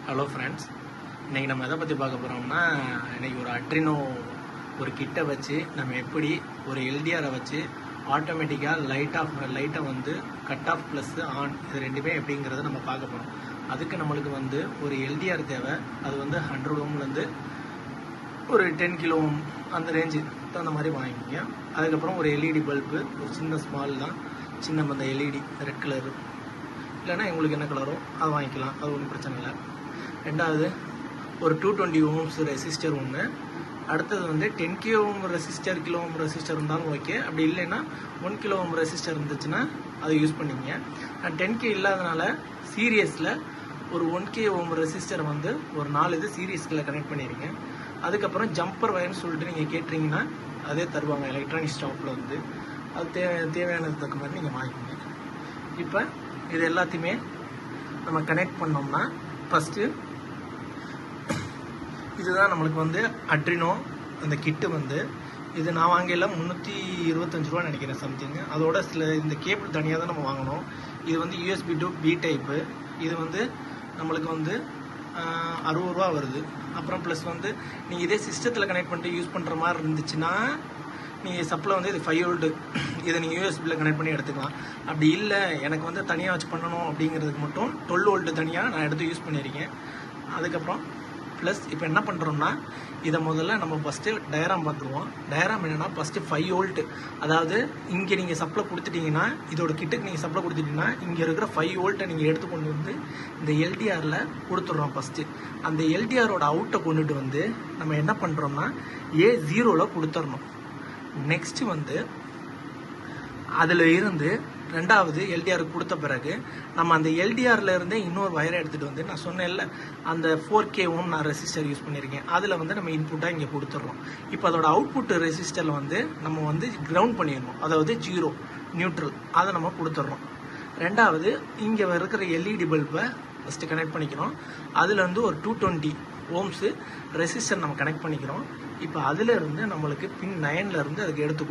Hello friends, இன்றைக்கி நம்ம எதை பற்றி பார்க்க போகிறோம்னா, இன்றைக்கி ஒரு அட்ரினோ ஒரு கிட்டை வச்சு நம்ம எப்படி ஒரு எல்டிஆரை வச்சு ஆட்டோமேட்டிக்காக லைட்டை வந்து கட் ஆஃப் ப்ளஸ் ஆன் இது ரெண்டுமே எப்படிங்கிறத நம்ம பார்க்க போகிறோம். அதுக்கு நம்மளுக்கு வந்து ஒரு எல்டிஆர் தேவை. அது வந்து 100 ஓம்லேருந்து ஒரு 10 கிலோ ஓம் அந்த ரேஞ்சு அந்த மாதிரி வாங்கிக்கிங்க. அதுக்கப்புறம் ஒரு எல்இடி பல்பு, ஒரு சின்ன ஸ்மால் தான், சின்ன அந்த எல்இடி ரெட் கலரு, இல்லைன்னா எங்களுக்கு என்ன கலரோ அது வாங்கிக்கலாம், அது ஒன்றும் பிரச்சனை இல்லை. ரெண்டாவது ஒரு 220 ஓம்ஸ் ரெசிஸ்டர் ஒன்று. அடுத்தது வந்து 10 kilo ohm resistor, kilo ohm resistor இருந்தாலும் ஓகே. அப்படி இல்லைன்னா 1 கிலோ ஓம் ரெசிஸ்டர் இருந்துச்சுன்னா அதை யூஸ் பண்ணிங்க. நான் 10K இல்லாதனால சீரியஸில் ஒரு 1K ஓம் ரெசிஸ்டரை வந்து ஒரு 4 இது சீரியஸ்கில் கனெக்ட் பண்ணியிருக்கேன். அதுக்கப்புறம் ஜம்பர் வயர்னு சொல்லிட்டு நீங்கள் கேட்டிங்கன்னா அதே தருவாங்க எலக்ட்ரானிக் ஷாப்பில் வந்து. அது தேவையானது தக்க மாதிரி நீங்கள் வாங்கிக்கோங்க. இப்போ இது எல்லாத்தையுமே நம்ம கனெக்ட் பண்ணோம்னா ஃபஸ்ட்டு இதுதான் நம்மளுக்கு வந்து அட்ரினோ அந்த கிட்டு வந்து. இது நான் வாங்கல 325 ரூபா நினைக்கிறேன் சம்திங். அதோட சில இந்த கேபிள் தனியாக தான் நம்ம வாங்கணும். இது வந்து USB to B டைப்பு. இது வந்து நம்மளுக்கு வந்து 60 ரூபா வருது. அப்புறம் ப்ளஸ் வந்து நீங்கள் இதே சிஸ்டத்தில் கனெக்ட் பண்ணிட்டு யூஸ் பண்ணுற மாதிரி இருந்துச்சுன்னா நீங்கள் சப்ளை வந்து இது 5 வோல்ட்டு, இதை நீங்கள் யூஎஸ்பியில் கனெக்ட் பண்ணி எடுத்துக்கலாம். அப்படி இல்லை எனக்கு வந்து தனியாக வச்சு பண்ணணும் அப்படிங்கிறதுக்கு மட்டும் 12 வோல்ட்டு தனியாக நான் எடுத்து யூஸ் பண்ணியிருக்கேன். அதுக்கப்புறம் ப்ளஸ் இப்போ என்ன பண்ணுறோம்னா, இதை முதல்ல நம்ம ஃபஸ்ட்டு டயராம் பார்த்துருவோம். டயராம் என்னென்னா ஃபஸ்ட்டு 5 வோல்ட்டு, அதாவது இங்கே நீங்கள் சப்ளை கொடுத்துட்டிங்கன்னா, இதோட கிட்டுக்கு நீங்கள் சப்ளை கொடுத்துட்டிங்கன்னா இங்கே இருக்கிற 5 வோல்ட்டை நீங்கள் எடுத்து கொண்டு வந்து இந்த எல்டிஆரில் கொடுத்துட்றோம். ஃபஸ்ட்டு அந்த எல்டிஆரோட அவுட்டை கொண்டுட்டு வந்து நம்ம என்ன பண்ணுறோம்னா A0ல் கொடுத்துடணும். நெக்ஸ்ட்டு வந்து அதில் இருந்து ரெண்டாவது எல்டிஆருக்கு கொடுத்த பிறகு நம்ம அந்த எல்டிஆரில் இருந்தே இன்னொரு வயரை எடுத்துகிட்டு வந்து, நான் சொன்னேன்ல அந்த 4K ஓம் நான் ரெசிஸ்டர் யூஸ் பண்ணியிருக்கேன், அதில் வந்து நம்ம இன்புட்டாக இங்கே கொடுத்துட்றோம். இப்போ அதோட அவுட்புட் ரெசிஸ்டரில் வந்து நம்ம வந்து கிரவுண்ட் பண்ணிடணும், அதாவது 0 நியூட்ரல், அதை நம்ம கொடுத்துட்றோம். ரெண்டாவது இங்கே இருக்கிற எல்இடி பல்பை ஃபஸ்ட்டு கனெக்ட் பண்ணிக்கிறோம். அதில் வந்து ஒரு 220 ஓம்ஸு ரெசிஸ்டர் நம்ம கனெக்ட் பண்ணிக்கிறோம். இப்போ அதிலிருந்து நம்மளுக்கு பின் 9லேருந்து அதுக்கு எடுத்து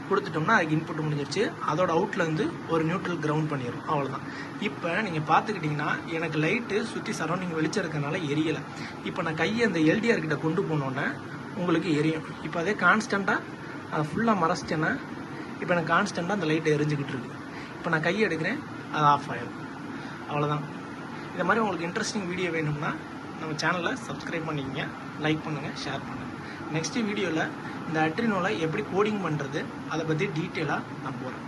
கொடுத்துட்டோம்னா அதுக்கு இன்புட் முடிஞ்சிருச்சு. அதோட அவுட்லேருந்து ஒரு நியூட்ரல் கிரவுண்ட் பண்ணிடும், அவ்வளோதான். இப்போ நீங்கள் பார்த்துக்கிட்டிங்கன்னா எனக்கு லைட்டு சுற்றி சரௌண்டிங் வெளிச்சம் இருக்கனால எரியலை. இப்போ நான் கையை அந்த எல்டிஆர் கிட்ட கொண்டு போனோன்னே உங்களுக்கு எரியும். இப்போ அதே கான்ஸ்டண்ட்டாக அதை ஃபுல்லாக மறைச்சிட்டேன்னா இப்போ எனக்கு கான்ஸ்டண்ட்டாக அந்த லைட்டை எரிஞ்சுக்கிட்டு இருக்குது. இப்போ நான் கையை எடுக்கிறேன், அது ஆஃப் ஆகிடும், அவ்வளோதான். இந்த மாதிரி உங்களுக்கு இன்ட்ரெஸ்டிங் வீடியோ வேணும்னா நம்ம சேனலை சப்ஸ்கிரைப் பண்ணிக்கங்க, லைக் பண்ணுங்கள், ஷேர் பண்ணுங்கள். நெக்ஸ்ட் வீடியோவில் இந்த அட்ரினோவில் எப்படி கோடிங் பண்ணுறது அதை பற்றி டீட்டெயிலாக நான் போகிறேன்.